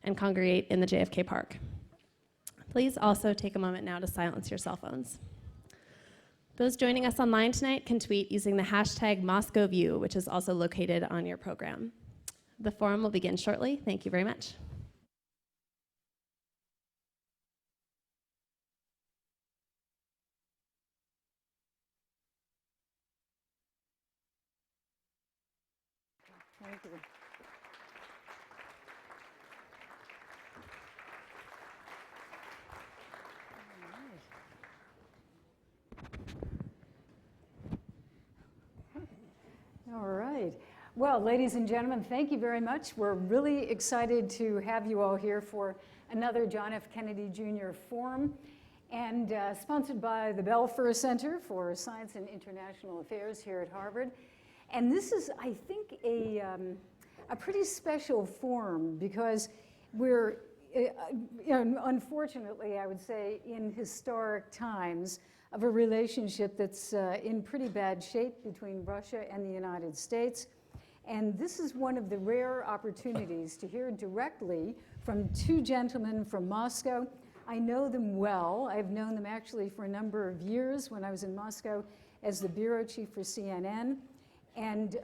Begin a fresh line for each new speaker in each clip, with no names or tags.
and congregate in the JFK Park. Please also take a moment now to silence your cell phones. Those joining us online tonight can tweet using the hashtag MoscowView, which is also located on your program. The forum will begin shortly. Thank you very much.
Thank you. All right. Well, ladies and gentlemen, thank you very much. We're really excited to have you all here for another John F. Kennedy Jr. Forum, and sponsored by the Belfer Center for Science and International Affairs here at Harvard. And this is, I think, a pretty special forum because we're, unfortunately, I would say, in historic times of a relationship that's in pretty bad shape between Russia and the United States. And this is one of the rare opportunities to hear directly from two gentlemen from Moscow. I know them well. I've known them actually for a number of years when I was in Moscow as the bureau chief for CNN. And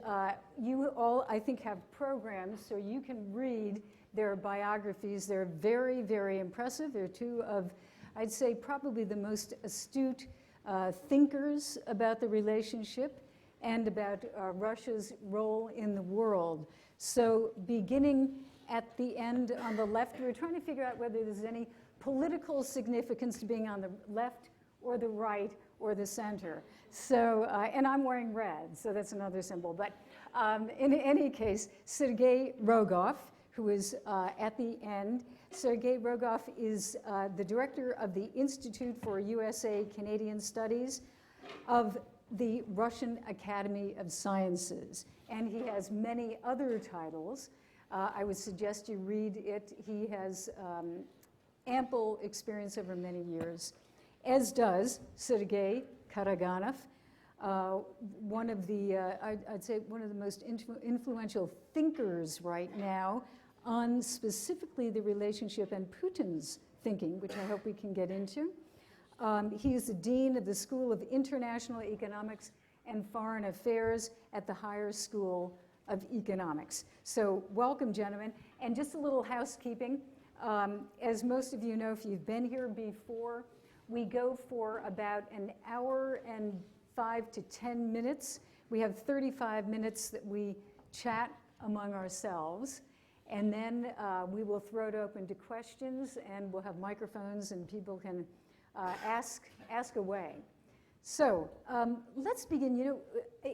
you all, I think, have programs so you can read their biographies. They're very, very impressive. They're two of, I'd say, probably the most astute thinkers about the relationship and about Russia's role in the world. So beginning at the end on the left, we're trying to figure out whether there's any political significance to being on the left or the right or the center. So, and I'm wearing red, so that's another symbol. But in any case, Sergei Rogov, who is at the end. Sergei Rogov is the director of the Institute for USA-Canadian Studies of the Russian Academy of Sciences. And he has many other titles. I would suggest you read it. He has ample experience over many years, as does Sergei Karaganov, one of the, I'd say one of the most influential thinkers right now on specifically the relationship and Putin's thinking, which I hope we can get into. He is the dean of the School of International Economics and Foreign Affairs at the Higher School of Economics. So welcome, gentlemen. And just a little housekeeping. As most of you know, if you've been here before, we go for about an hour and 5 to 10 minutes. We have 35 minutes that we chat among ourselves. And then we will throw it open to questions, and we'll have microphones, and people can ask away. So let's begin. You know,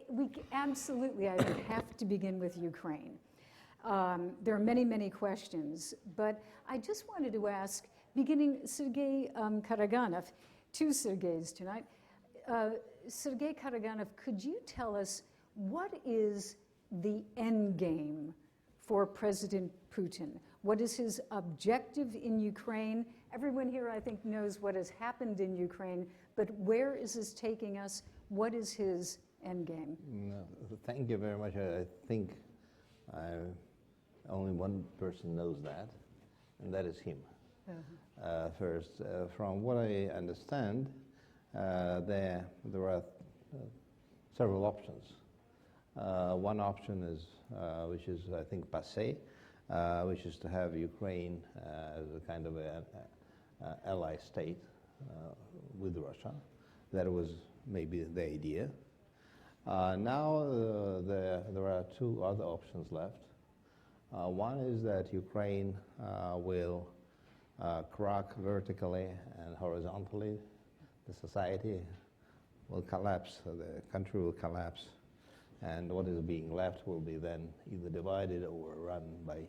we absolutely, I think, have to begin with Ukraine. There are many, many questions, but I just wanted to ask, beginning Sergei Karaganov, two Sergeys tonight. Sergei Karaganov, could you tell us what is the end game for President Putin? What is his objective in Ukraine? Everyone here, I think, knows what has happened in Ukraine, but where is this taking us? What is his end game?
No, thank you very much. I think only one person knows that, and that is him. First, from what I understand, there are several options. One option is, which is, I think, passé, which is to have Ukraine as a kind of an ally state with Russia. That was maybe the idea. Now there are two other options left. One is that Ukraine will crack vertically and horizontally. The society will collapse, the country will collapse, and what is being left will be then either divided or run by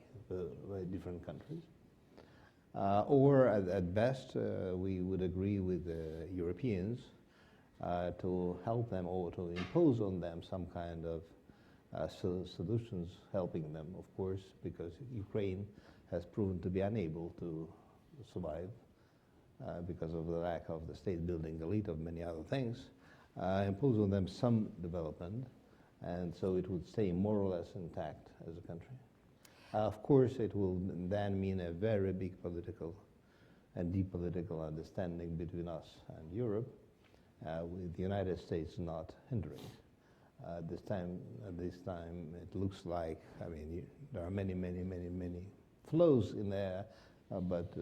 different countries. Or at best, we would agree with the Europeans to help them or to impose on them some kind of solutions, helping them, of course, because Ukraine has proven to be unable to survive because of the lack of the state-building elite of many other things, impose on them some development, and so it would stay more or less intact as a country. Of course, it will then mean a very big political and deep political understanding between us and Europe, with the United States not hindering. This time, it looks like, I mean, there are many flows in there, but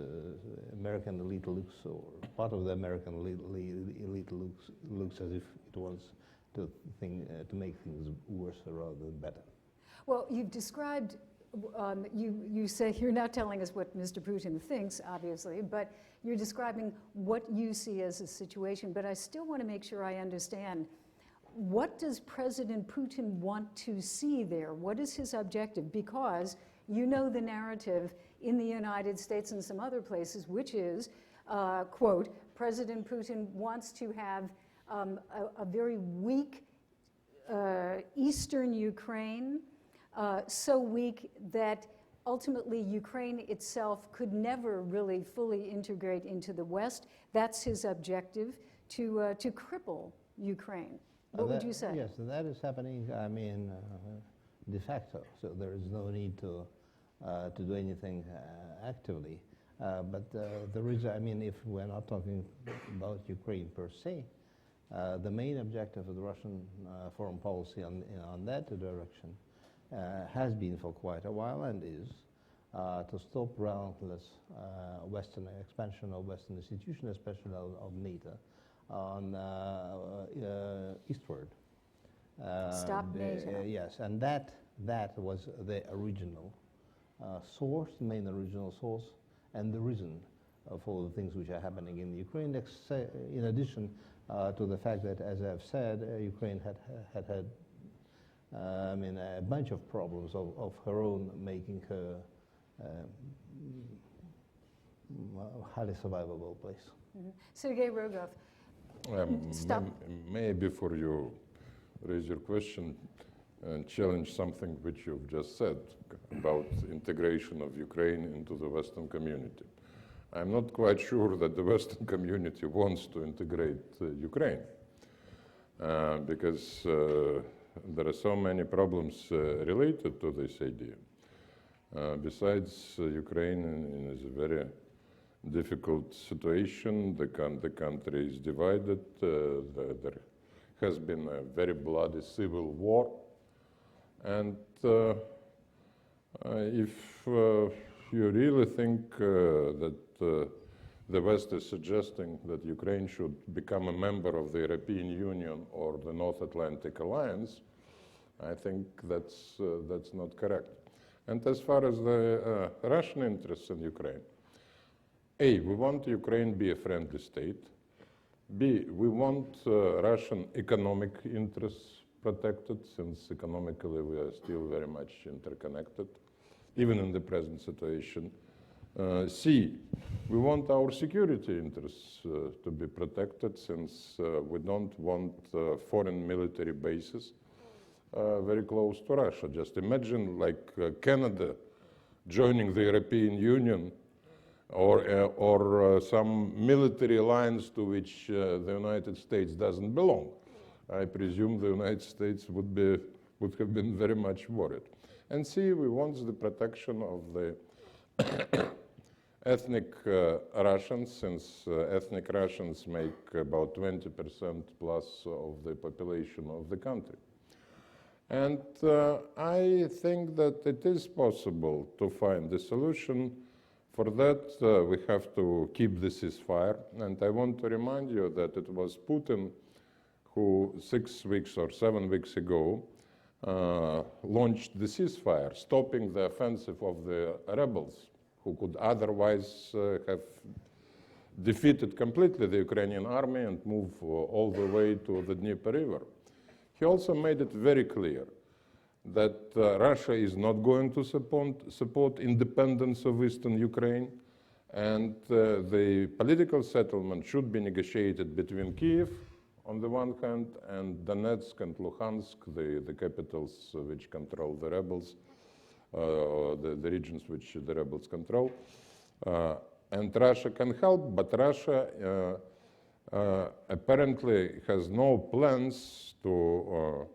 American elite looks, or part of the American elite looks as if it wants to make things worse rather than better.
Well, you've described, you say you're not telling us what Mr. Putin thinks, obviously, but you're describing what you see as a situation. But I still want to make sure I understand, what does President Putin want to see there? What is his objective? Because you know the narrative in the United States and some other places, which is, quote, President Putin wants to have a very weak eastern Ukraine, so weak that ultimately Ukraine itself could never really fully integrate into the West. That's his objective, to cripple Ukraine. What would you say?
Yes, that is happening, I mean, de facto, so there is no need to do anything actively. But there is, I mean, if we're not talking about Ukraine per se, the main objective of the Russian foreign policy on that direction has been for quite a while and is to stop relentless Western expansion of Western institutions, especially of NATO, on eastward.
Stop NATO.
Yes, and that was the original source, main original source, and the reason for the things which are happening in Ukraine, in addition to the fact that, as I've said, Ukraine had I mean, a bunch of problems of her own, making her highly survivable place.
Mm-hmm. Sergei Rogov. Stop.
Maybe before you raise your question and challenge something which you've just said about integration of Ukraine into the Western community. I'm not quite sure that the Western community wants to integrate Ukraine because there are so many problems related to this idea. Besides, Ukraine is a very difficult situation. The country is divided. There has been a very bloody civil war. And if you really think that the West is suggesting that Ukraine should become a member of the European Union or the North Atlantic Alliance, I think that's not correct. And as far as the Russian interests in Ukraine, A, we want Ukraine to be a friendly state. B, we want Russian economic interests protected, since economically we are still very much interconnected, even in the present situation. C, we want our security interests to be protected, since we don't want foreign military bases very close to Russia. Just imagine like Canada joining the European Union, or some military alliance to which the United States doesn't belong. I presume the United States would have been very much worried. And C, we want the protection of the ethnic Russians, since ethnic Russians make about 20% plus of the population of the country. And I think that it is possible to find a solution. For that, we have to keep the ceasefire. And I want to remind you that it was Putin who 6 weeks or 7 weeks ago launched the ceasefire, stopping the offensive of the rebels, who could otherwise have defeated completely the Ukrainian army and move all the way to the Dnieper River. He also made it very clear that Russia is not going to support independence of Eastern Ukraine, and the political settlement should be negotiated between Kiev, on the one hand, and Donetsk and Luhansk, the capitals which control the rebels, the regions which the rebels control. And Russia can help, but Russia apparently has no plans to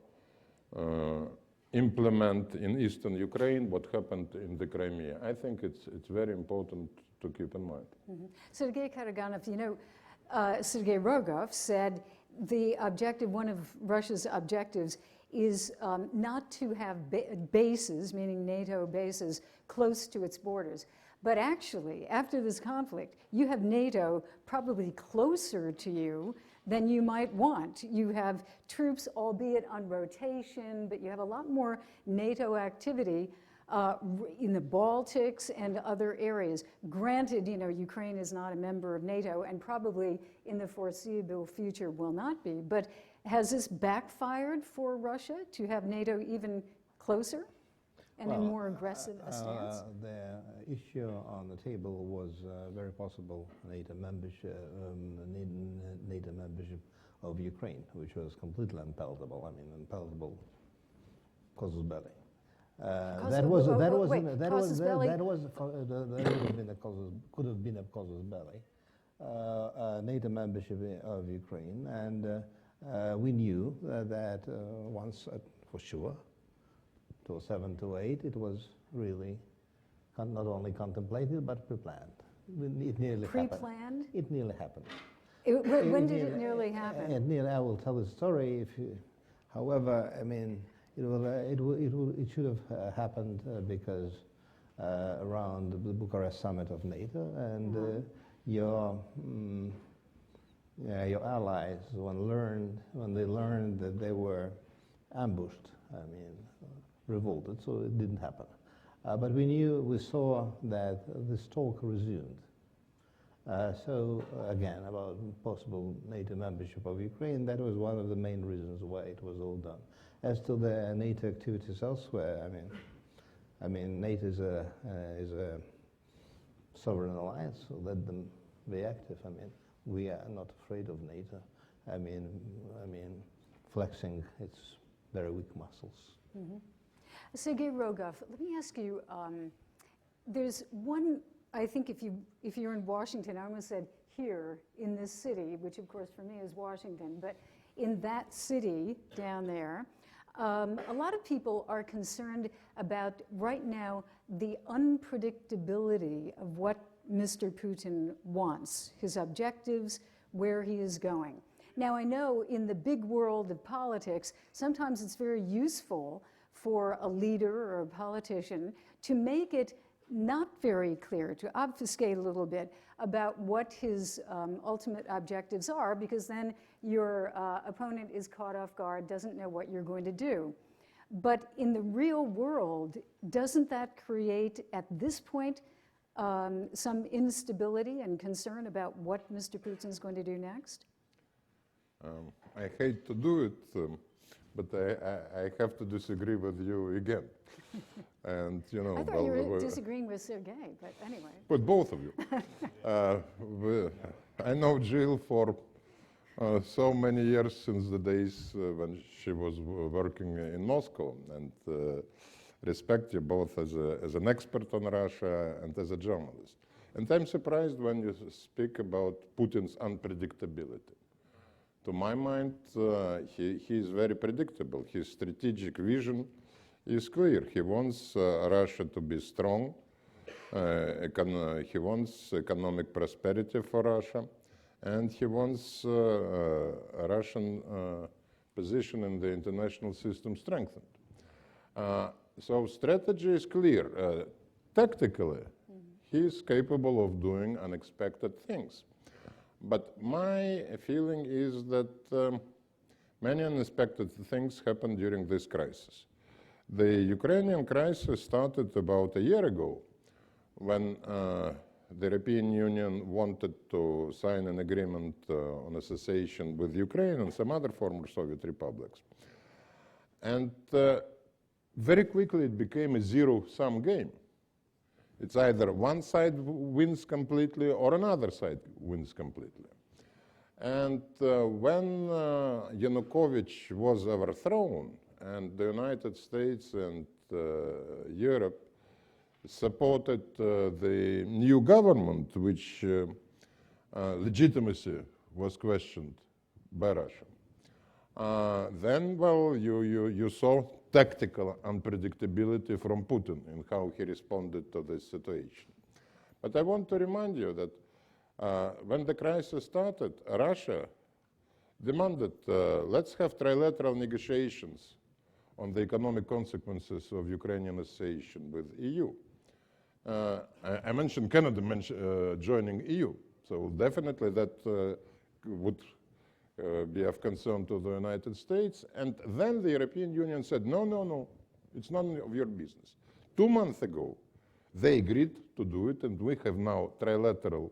implement in eastern Ukraine what happened in the Crimea. I think it's very important to keep in mind.
Sergei Karaganov, you know, Sergei Rogov said the objective, one of Russia's objectives, is not to have bases, meaning NATO bases, close to its borders. But actually, after this conflict, you have NATO probably closer to you than you might want. You have troops, albeit on rotation, but you have a lot more NATO activity in the Baltics and other areas. Granted, you know, Ukraine is not a member of NATO and probably in the foreseeable future will not be, but has this backfired for Russia to have NATO even closer and in more aggressive a stance?
The issue on the table was very possible NATO membership of Ukraine, which was completely unpalatable. I mean, unpalatable casus belli. That could have been a casus belli. NATO membership of Ukraine, and we knew that once for sure. 2007, 2008, it was really not only contemplated but pre-planned. It nearly happened.
Pre-planned?
It nearly happened.
When did it nearly happen?
I will tell the story. However, I mean, it should have happened because around the Bucharest summit of NATO, and your allies, when they learned that they were ambushed, I mean, revolted, so it didn't happen. But we saw that this talk resumed. So again, about possible NATO membership of Ukraine, that was one of the main reasons why it was all done. As to the NATO activities elsewhere, I mean, NATO is a sovereign alliance, so let them be active. I mean, we are not afraid of NATO. I mean, flexing its very weak muscles.
Mm-hmm. Sergei Rogov, let me ask you, there's one, I think if you're in Washington, I almost said here in this city, which of course for me is Washington, but in that city down there, a lot of people are concerned about right now the unpredictability of what Mr. Putin wants, his objectives, where he is going. Now I know in the big world of politics, sometimes it's very useful for a leader or a politician to make it not very clear, to obfuscate a little bit about what his ultimate objectives are, because then your opponent is caught off guard, doesn't know what you're going to do. But in the real world, doesn't that create, at this point, some instability and concern about what Mr. Putin's going to do next?
I hate to do it, but I have to disagree with you again. And you know,
I thought you were disagreeing with Sergei, but anyway.
With both of you. I know Jill for so many years, since the days when she was working in Moscow, and respect you both as an expert on Russia and as a journalist. And I'm surprised when you speak about Putin's unpredictability. To my mind, he is very predictable. His strategic vision is clear. He wants Russia to be strong. He wants economic prosperity for Russia. And he wants Russian position in the international system strengthened. So strategy is clear. Tactically, he is capable of doing unexpected things. But my feeling is that many unexpected things happened during this crisis. The Ukrainian crisis started about a year ago when the European Union wanted to sign an agreement on association with Ukraine and some other former Soviet republics. And very quickly it became a zero-sum game. It's either one side wins completely or another side wins completely. And when Yanukovych was overthrown and the United States and Europe supported the new government, which legitimacy was questioned by Russia, then, well, you saw tactical unpredictability from Putin in how he responded to this situation. But I want to remind you that when the crisis started, Russia demanded, let's have trilateral negotiations on the economic consequences of Ukrainian association with EU. I mentioned Canada joining EU, so definitely that would be of concern to the United States. And then the European Union said, no, no, no, it's none of your business. 2 months ago, they agreed to do it, and we have now trilateral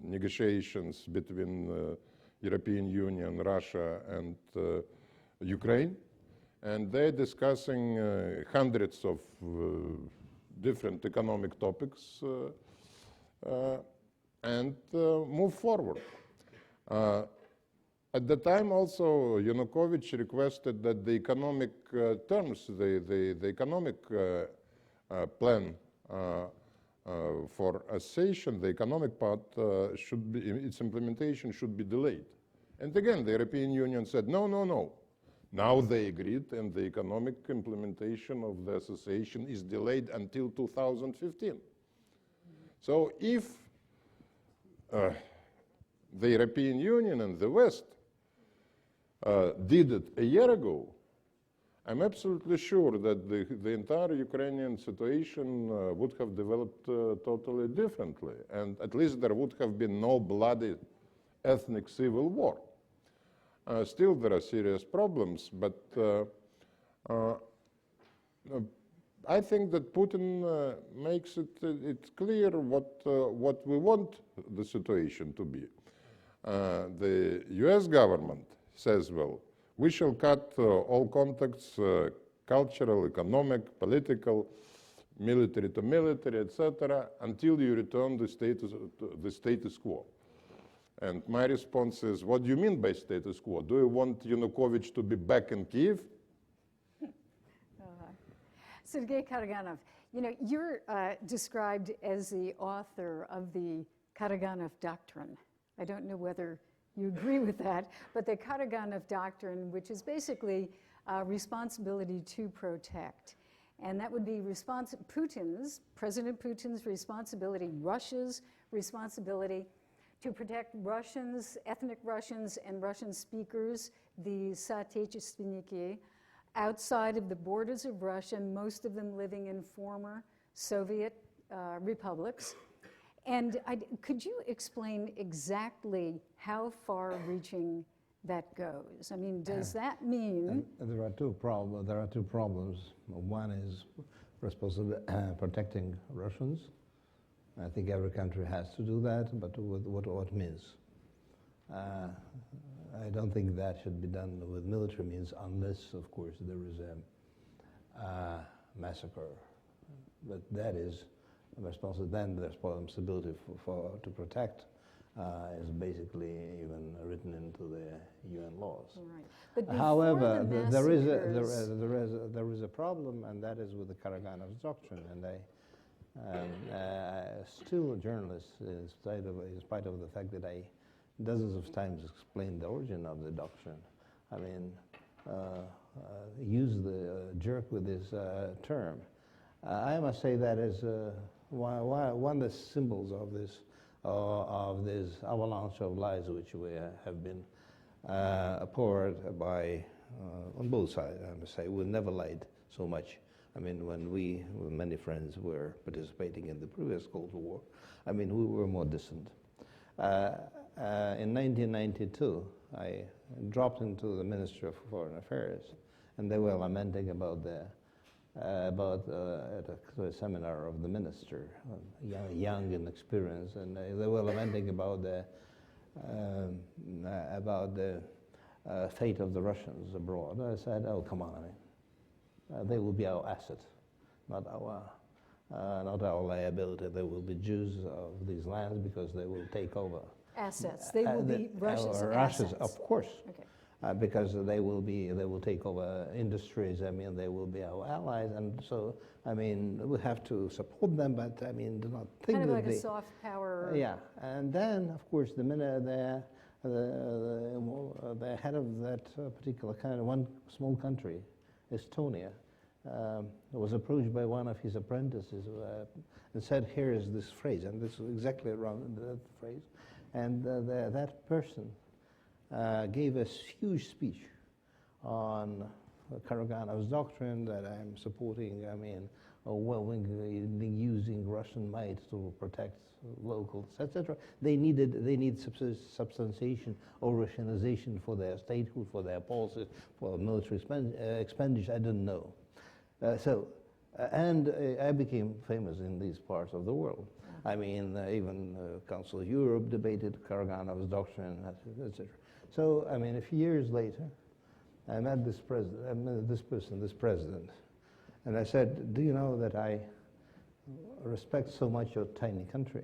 negotiations between European Union, Russia, and Ukraine. And they're discussing hundreds of different economic topics and move forward. At the time also, Yanukovych requested that the economic terms, the economic plan for association, the economic part should be, its implementation should be delayed. And again, the European Union said, no, no, no. Now they agreed, and the economic implementation of the association is delayed until 2015. So if the European Union and the West did it a year ago, I'm absolutely sure that the entire Ukrainian situation would have developed totally differently, and at least there would have been no bloody ethnic civil war. Still, there are serious problems, but I think that Putin makes it clear what we want the situation to be. The US government says, well, we shall cut all contacts, cultural, economic, political, military to military, etc., until you return the status quo. And my response is, what do you mean by status quo? Do you want Yanukovych to be back in Kiev?
Sergei Karaganov, you're described as the author of the Karaganov Doctrine. I don't know whether you agree with that, but the Karaganov Doctrine, which is basically responsibility to protect. And that would be President Putin's responsibility, Russia's responsibility to protect Russians, ethnic Russians, and Russian speakers, the Sootechestvenniki, outside of the borders of Russia, most of them living in former Soviet republics. And could you explain exactly how far-reaching that goes? I mean, does that mean...
There are two problems. One is protecting Russians. I think every country has to do that, but with what means? I don't think that should be done with military means, unless, of course, there is a massacre. But that is then the responsibility to protect is basically even written into the UN laws.
Right. But
however, there is a problem, and that is with the Karaganov doctrine. And still, journalists, in spite of the fact that I dozens of times explained the origin of the doctrine, I mean, use the jerk with this term. I must say that is one of the symbols of this avalanche of lies which we have been poured by on both sides. I must say we never lied so much. I mean, when many friends were participating in the previous Cold War, I mean, we were more distant. In 1992, I dropped into the Ministry of Foreign Affairs, and they were lamenting about at a seminar of the minister, young and experienced, and they were lamenting about the fate of the Russians abroad. I said, "Oh, come on! They will be our asset, not our liability. They will be Jews of these lands because they will take over."
Assets. They will be Russia's assets.
Of course.
Okay.
Because they will take over industries. I mean, they will be our allies, and so I mean, we have to support them. But I mean, do not think
kind of
that
like a soft power.
Yeah, and then of course the minute the head of that particular kind of one small country Estonia, was approached by one of his apprentices and said, here is this phrase, and this was exactly around that phrase. And that person gave a huge speech on Karaganov's doctrine that I'm supporting, overwhelmingly using Russian might to protect locals, etc. They need substantiation or Russianization for their statehood, for their policies, for military expenditure, I don't know. And I became famous in these parts of the world. I mean, even Council of Europe debated Karaganov's doctrine, etc. So, I mean, a few years later, I met this president, and I said, do you know that I respect so much your tiny country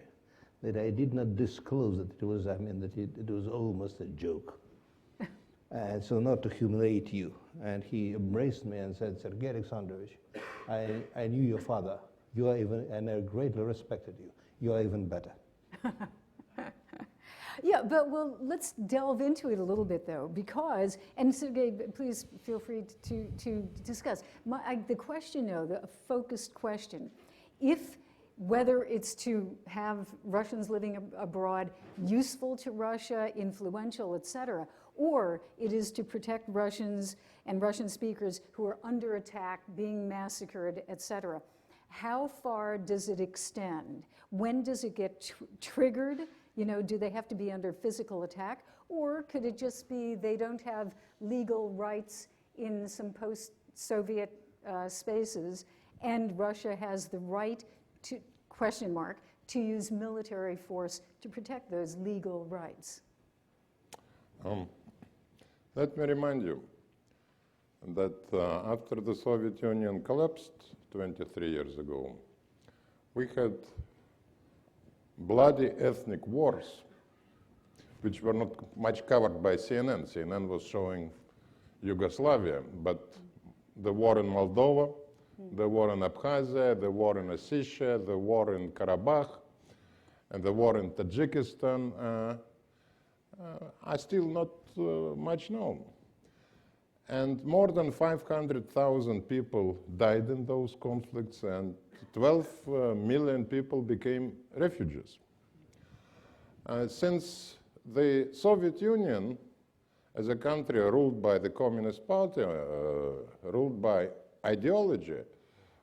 that I did not disclose that it was, it was almost a joke. And so not to humiliate you. And he embraced me and said, Sergei Alexandrovich, I knew your father. You are even, and I greatly respected you. You are even better.
Yeah, but well, let's delve into it a little bit, though, because, and Sergei, please feel free to discuss. The question, though, the focused question, whether it's to have Russians living abroad useful to Russia, influential, etc., or it is to protect Russians and Russian speakers who are under attack, being massacred, etc. How far does it extend? When does it get triggered? You know, do they have to be under physical attack? Or could it just be they don't have legal rights in some post-Soviet spaces and Russia has the right to, to use military force to protect those legal rights?
Let me remind you that after the Soviet Union collapsed 23 years ago, we had bloody ethnic wars, which were not much covered by CNN. CNN was showing Yugoslavia, but the war in Moldova, the war in Abkhazia, the war in Ossetia, the war in Karabakh, and the war in Tajikistan are still not much known. And more than 500,000 people died in those conflicts, and 12 million people became refugees. Since the Soviet Union, as a country ruled by the Communist Party, ruled by ideology,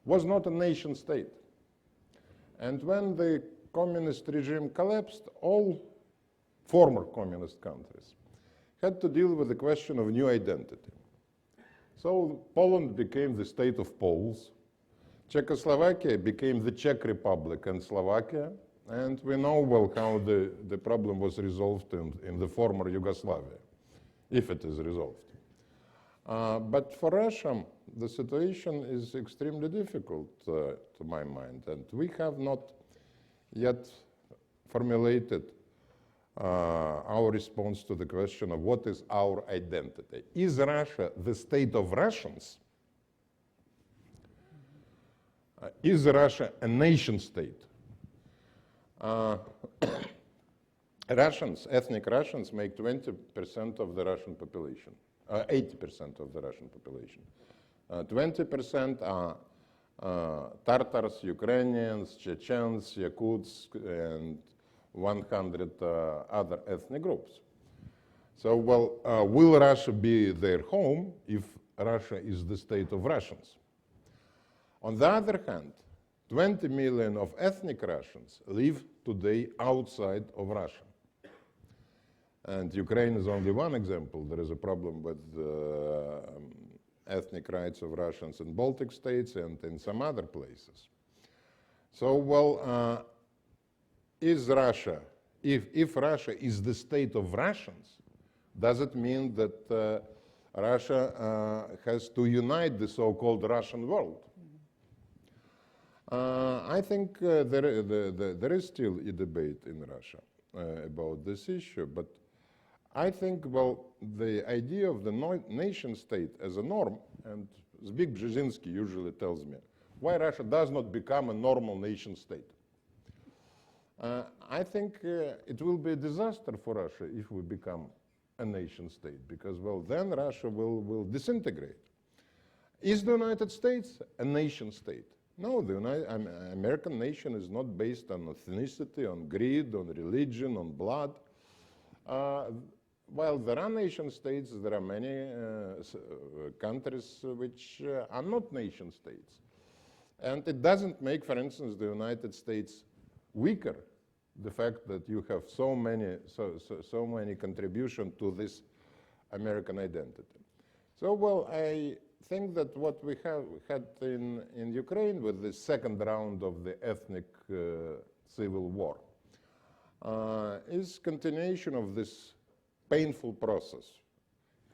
was not a nation state. And when the communist regime collapsed, all former communist countries had to deal with the question of new identity. So Poland became the state of Poles, Czechoslovakia became the Czech Republic and Slovakia, and we know well how the problem was resolved in the former Yugoslavia, if it is resolved. But for Russia, the situation is extremely difficult to my mind, and we have not yet formulated our response to the question of what is our identity. Is Russia the state of Russians? Is Russia a nation state? Russians, ethnic Russians, make 20% of the Russian population, 80% of the Russian population. 20% are Tartars, Ukrainians, Chechens, Yakuts, and 100 other ethnic groups. So, well, will Russia be their home if Russia is the state of Russians? On the other hand, 20 million of ethnic Russians live today outside of Russia. And Ukraine is only one example. There is a problem with ethnic rights of Russians in Baltic states and in some other places. So, well, is Russia, if Russia is the state of Russians, does it mean that Russia has to unite the so-called Russian world? I think there is still a debate in Russia about this issue, but I think, well, the idea of the nation state as a norm, and Zbigniew Brzezinski usually tells me, why Russia does not become a normal nation state. I think it will be a disaster for Russia if we become a nation state, because, well, then Russia will disintegrate. Is the United States a nation state? No, the American nation is not based on ethnicity, on greed, on religion, on blood. While there are nation states, there are many countries which are not nation states. And it doesn't make, for instance, the United States weaker, the fact that you have so many contributions to this American identity. So, well, I think that what we have had in Ukraine with the second round of the ethnic civil war is continuation of this painful process.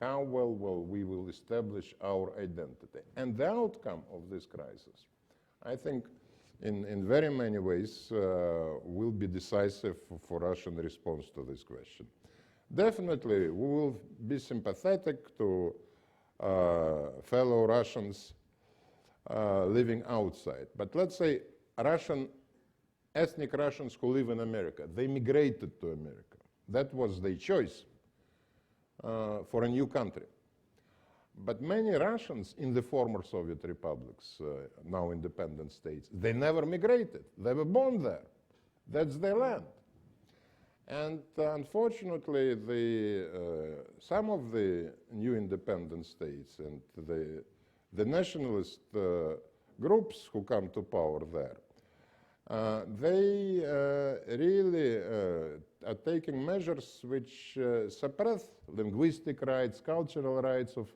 How well we will establish our identity. And the outcome of this crisis, I think, in very many ways, will be decisive for Russian response to this question. Definitely, we will be sympathetic to fellow Russians living outside. But let's say ethnic Russians who live in America, they migrated to America. That was their choice for a new country. But many Russians in the former Soviet republics, now independent states, they never migrated. They were born there. That's their land. And unfortunately, some of the new independent states and the nationalist groups who come to power there, they really are taking measures which suppress linguistic rights, cultural rights of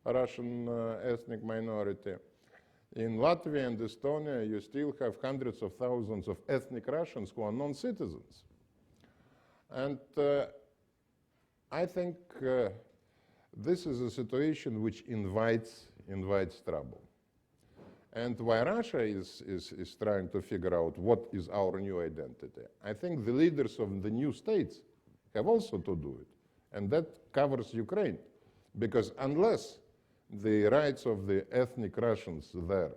Russian ethnic minority. In Latvia and Estonia, you still have hundreds of thousands of ethnic Russians who are non-citizens. And I think this is a situation which invites trouble. And while Russia is trying to figure out what is our new identity, I think the leaders of the new states have also to do it. And that covers Ukraine. Because unless the rights of the ethnic Russians there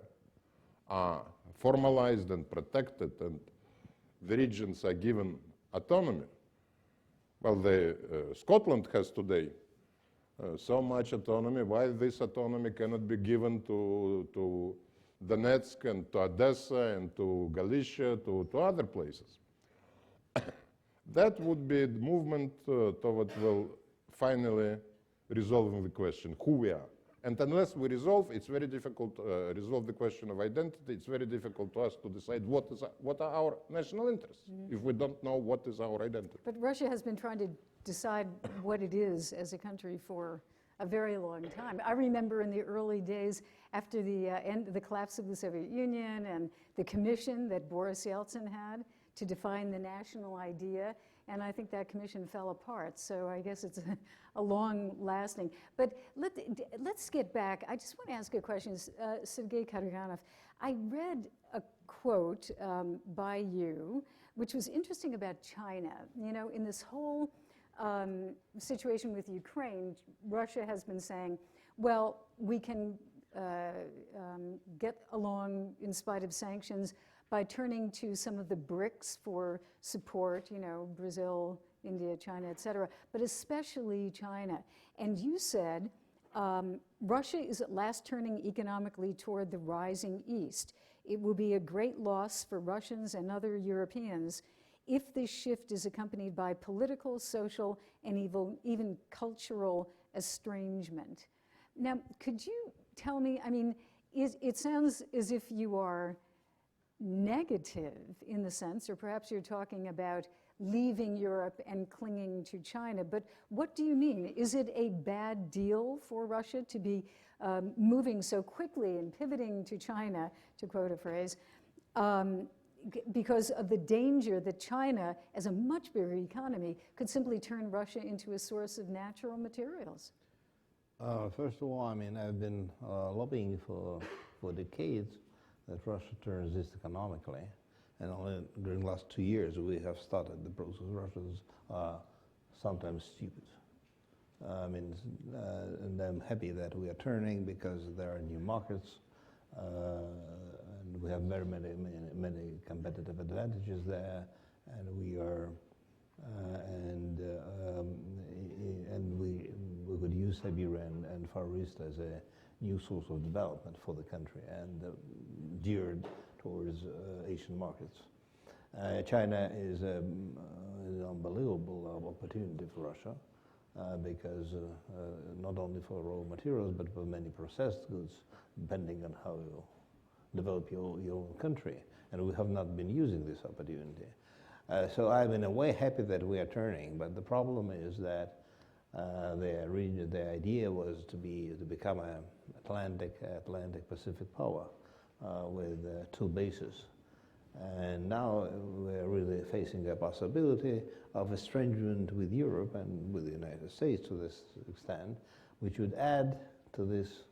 are formalized and protected and the regions are given autonomy, well, Scotland has today so much autonomy. Why this autonomy cannot be given to Donetsk and to Odessa and to Galicia, to other places? That would be the movement toward, well, finally resolving the question, who we are. And unless we resolve, it's very difficult to resolve the question of identity. It's very difficult to us to decide what are our national interests if we don't know what is our identity.
But Russia has been trying to decide what it is as a country for a very long time. I remember in the early days after the collapse of the Soviet Union and the commission that Boris Yeltsin had to define the national idea, and I think that commission fell apart. So I guess it's a long-lasting. But let's get back. I just want to ask a question, Sergei Karaganov. I read a quote by you, which was interesting about China. You know, in this whole situation with Ukraine, Russia has been saying, well, we can get along in spite of sanctions by turning to some of the BRICS for support, you know, Brazil, India, China, et cetera, but especially China. And you said Russia is at last turning economically toward the rising East. It will be a great loss for Russians and other Europeans if this shift is accompanied by political, social, and even cultural estrangement. Now, could you tell me, I mean, it sounds as if you are negative in the sense, or perhaps you're talking about leaving Europe and clinging to China, but what do you mean? Is it a bad deal for Russia to be moving so quickly and pivoting to China, to quote a phrase, because of the danger that China, as a much bigger economy, could simply turn Russia into a source of natural materials?
First of all, I mean, I've been lobbying for decades that Russia turns east economically. And only during the last 2 years, we have started the process. Russians are sometimes stupid. And I'm happy that we are turning because there are new markets, and we have very many competitive advantages there, and we are, and we could use Siberia and Far East new source of development for the country and geared towards Asian markets. China is an unbelievable opportunity for Russia because not only for raw materials but for many processed goods, depending on how you develop your own country. And we have not been using this opportunity. So I'm in a way happy that we are turning, but the problem is that the idea was to become an Atlantic Pacific power with two bases. And now we're really facing a possibility of estrangement with Europe and with the United States to this extent, which would add to this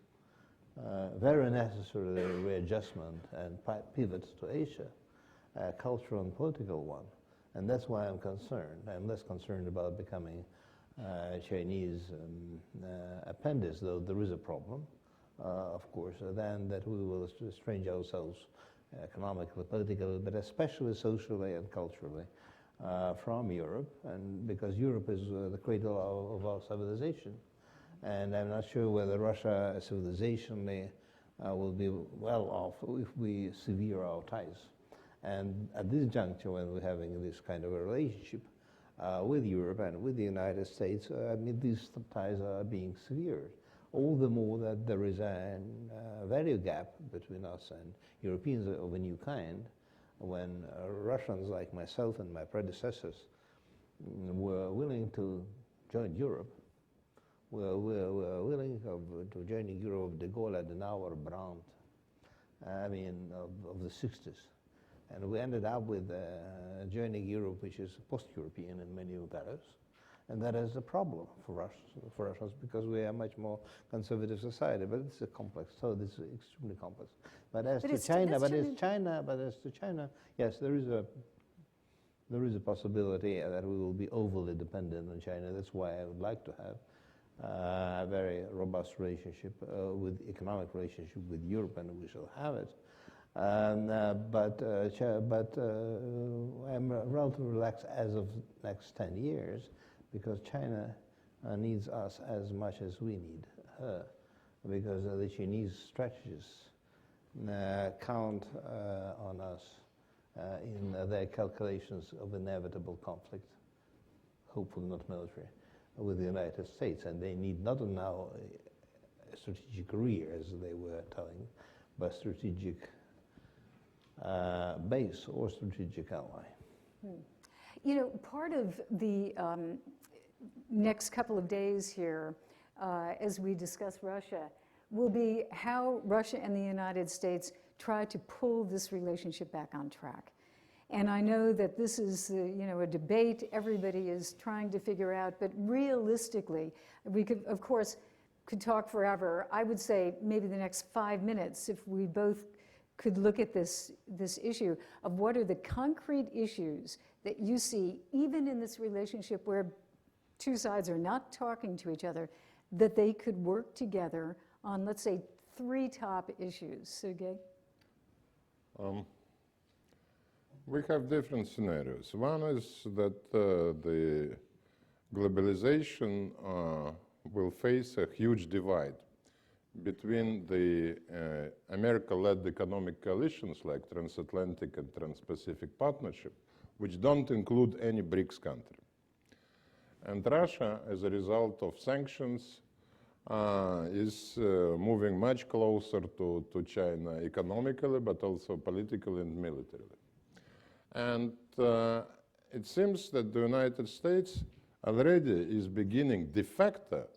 very necessary readjustment and pivot to Asia, a cultural and political one. And that's why I'm concerned. I'm less concerned about becoming Chinese appendix, though there is a problem, of course, than that we will estrange ourselves economically, politically, but especially socially and culturally from Europe, and because Europe is the cradle of our civilization. And I'm not sure whether Russia civilizationally will be well off if we sever our ties. And at this juncture, when we're having this kind of a relationship with Europe and with the United States, I mean, these ties are being severed. All the more that there is a value gap between us and Europeans of a new kind, when Russians like myself and my predecessors were willing to join Europe, were willing to join Europe of de Gaulle, Adenauer, Brandt, I mean, of the 60s. And we ended up with joining Europe, which is post-European in many values. And that is a problem for us, because we are a much more conservative society. But it's a complex, so this is extremely complex. But as to China, yes, there is a possibility that we will be overly dependent on China. That's why I would like to have a very robust relationship economic relationship with Europe, and we shall have it. But I'm relatively relaxed as of next 10 years, because China needs us as much as we need her, because the Chinese strategists count on us in their calculations of inevitable conflict, hopefully not military, with the United States. And they need not now a strategic rear, as they were telling, but strategic base or strategic ally.
You know, part of the next couple of days here, as we discuss Russia, will be how Russia and the United States try to pull this relationship back on track. And I know that this is, a debate everybody is trying to figure out, but realistically, we could, of course, talk forever. I would say maybe the next 5 minutes, if we both could look at this issue of what are the concrete issues that you see, even in this relationship where two sides are not talking to each other, that they could work together on, let's say, 3 top issues. Sergei?
We have different scenarios. One is that the globalization will face a huge divide between the America-led economic coalitions like Transatlantic and Trans-Pacific Partnership, which don't include any BRICS country. And Russia, as a result of sanctions, is moving much closer to China economically, but also politically and militarily. And it seems that the United States already is beginning de facto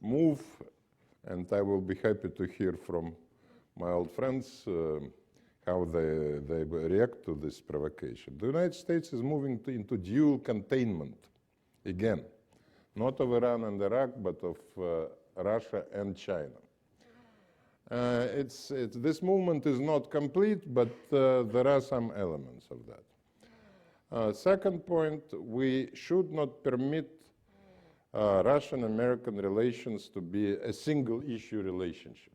move, and I will be happy to hear from my old friends how they react to this provocation. The United States is moving into dual containment again, not of Iran and Iraq, but of Russia and China. This movement is not complete, but there are some elements of that. Second point, we should not permit Russian-American relations to be a single-issue relationship.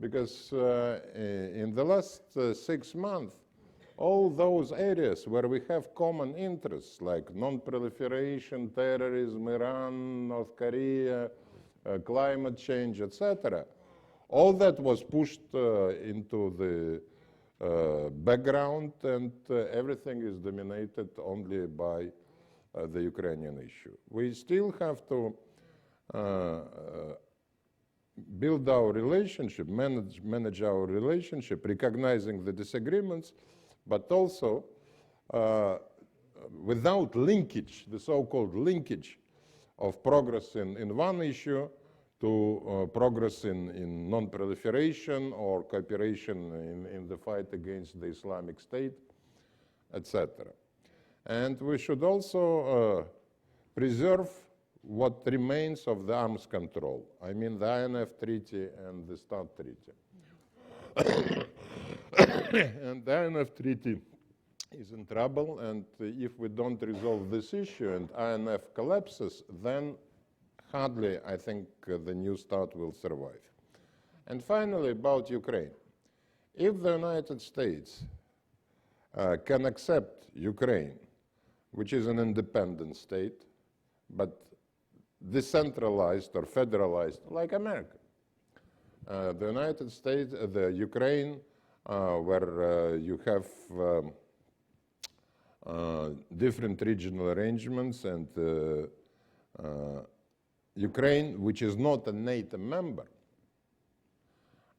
Because in the last 6 months, all those areas where we have common interests, like non-proliferation, terrorism, Iran, North Korea, climate change, etc., All that was pushed into the background, and everything is dominated only by the Ukrainian issue. We still have to build our relationship, manage our relationship, recognizing the disagreements, but also without linkage, the so-called linkage of progress in one issue to progress in non-proliferation or cooperation in the fight against the Islamic State, etc. And we should also preserve what remains of the arms control. I mean the INF Treaty and the START Treaty. And the INF Treaty is in trouble, and if we don't resolve this issue and INF collapses, then hardly, I think, the New START will survive. And finally, about Ukraine. If the United States can accept Ukraine, which is an independent state, but decentralized or federalized like America, the United States, the Ukraine, where you have different regional arrangements, and Ukraine, which is not a NATO member,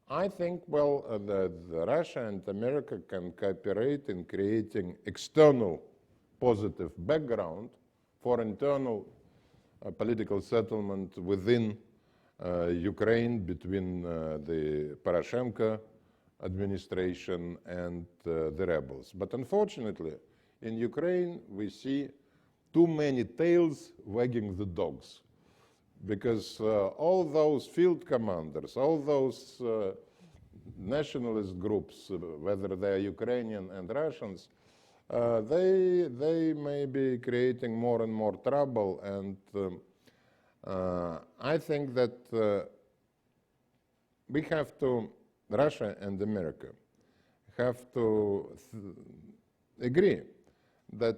I think, well, that Russia and America can cooperate in creating external positive background for internal political settlement within Ukraine between the Poroshenko administration and the rebels. But unfortunately, in Ukraine, we see too many tails wagging the dogs, because all those field commanders, all those nationalist groups, whether they're Ukrainian and Russians, they may be creating more and more trouble, and I think that we have to, Russia and America, have to agree that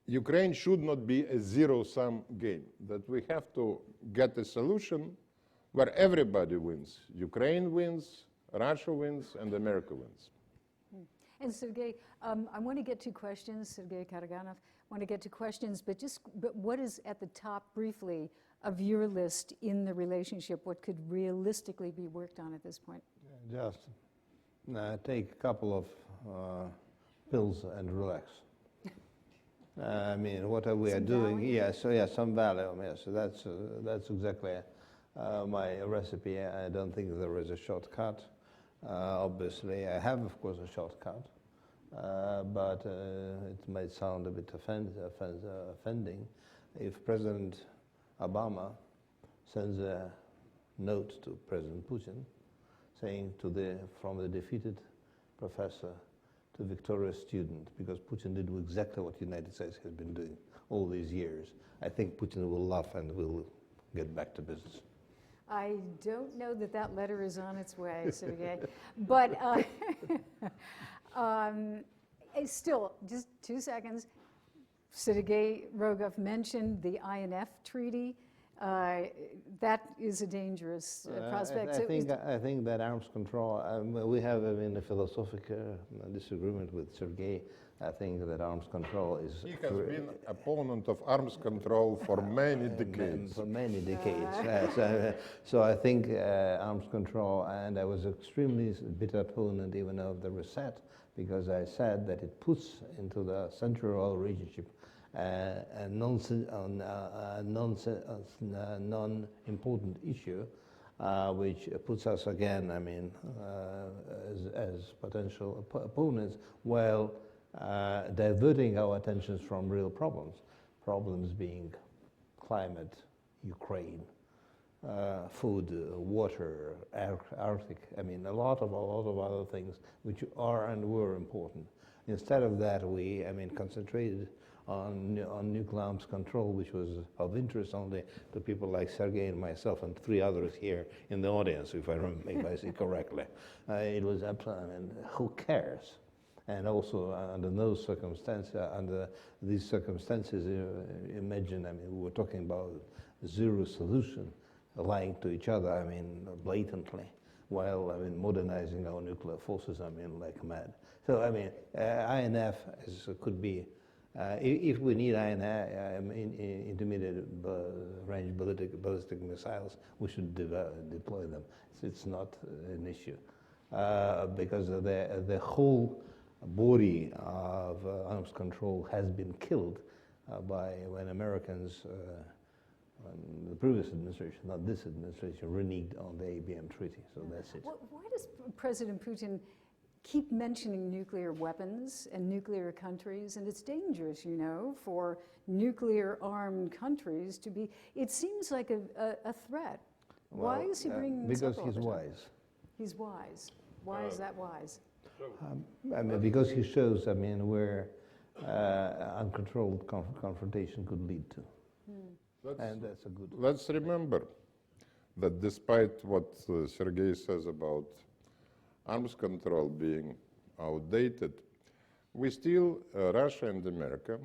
Ukraine should not be a zero-sum game, that we have to get a solution where everybody wins. Ukraine wins, Russia wins, and America wins.
And Sergei, I want to get to questions, Sergei Karaganov, I want to get to questions, but what is at the top, briefly, of your list in the relationship? What could realistically be worked on at this point?
Just take a couple of pills and relax. I mean, what are we doing?
Valium?
Yes, so yeah, some Valium, yes. So that's exactly my recipe. I don't think there is a shortcut. Obviously, I have, of course, a shortcut, but it might sound a bit offending if President Obama sends a note to President Putin saying from the defeated professor to victorious student, because Putin did exactly what the United States has been doing all these years. I think Putin will laugh and will get back to business.
I don't know that that letter is on its way, Sergei. But still, just 2 seconds. Sergei Rogov mentioned the INF Treaty. That is a dangerous prospect.
I think that arms control, we have a philosophical disagreement with Sergei. I think that arms control is...
He has been opponent of arms control for many decades.
For many decades. So I think arms control, and I was extremely bitter opponent even of the reset, because I said that it puts into the Central relationship a non-important issue, which puts us again, I mean, as potential opponents, while diverting our attentions from real problems being climate, Ukraine, food, water, Arctic. I mean, a lot of other things which are and were important. Instead of that, we, concentrated on nuclear arms control, which was of interest only to people like Sergei and myself and 3 others here in the audience, if I see correctly. It was, who cares? And also under these circumstances, imagine, we were talking about zero solution, lying to each other, blatantly. while, I mean, modernizing our nuclear forces, I mean, like mad. So, I mean, INF could be, if we need intermediate range ballistic missiles, we should deploy them. It's not an issue. Because the whole body of arms control has been killed by when Americans, the previous administration, not this administration, reneged on the ABM treaty. So that's it.
Why does President Putin keep mentioning nuclear weapons and nuclear countries? And it's dangerous, you know, for nuclear-armed countries to be. It seems like a threat.
Well,
why is he bringing this
because
up all
he's
the time?
wise.
He's wise. Why is that wise?
I mean, because he shows, I mean, where uncontrolled confrontation could lead to. And that's a good.
Let's remember that despite what Sergei says about arms control being outdated, we still, Russia and America,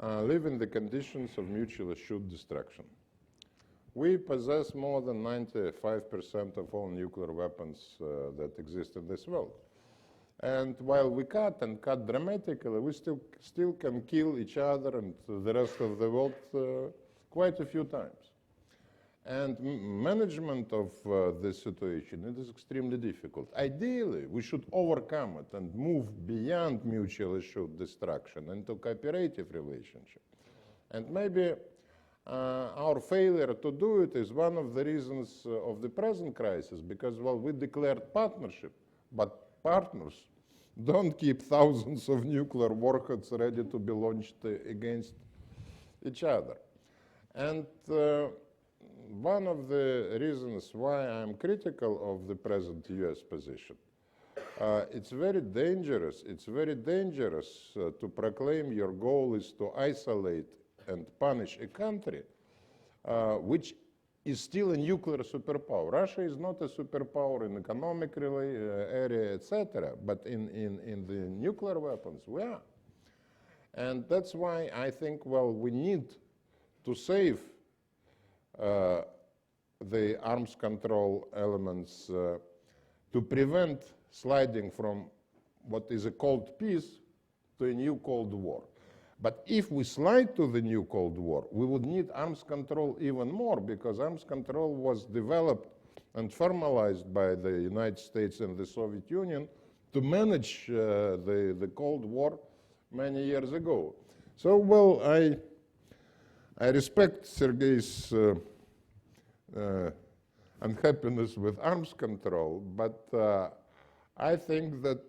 live in the conditions of mutual assured destruction. We possess more than 95% of all nuclear weapons that exist in this world. And while we cut and cut dramatically, we still can kill each other and the rest of the world quite a few times. And management of this situation, it is extremely difficult. Ideally, we should overcome it and move beyond mutual assured destruction into cooperative relationship. And maybe our failure to do it is one of the reasons of the present crisis, because, well, we declared partnership, but partners don't keep thousands of nuclear warheads ready to be launched against each other. And one of the reasons why I'm critical of the present US position, it's very dangerous. It's very dangerous to proclaim your goal is to isolate and punish a country which is still a nuclear superpower. Russia is not a superpower in economic area, etc., but in the nuclear weapons, we are. And that's why I think, well, we need to save the arms control elements to prevent sliding from what is a cold peace to a new Cold War. But if we slide to the new Cold War, we would need arms control even more, because arms control was developed and formalized by the United States and the Soviet Union to manage the Cold War many years ago. So, well, I respect Sergei's unhappiness with arms control, but I think that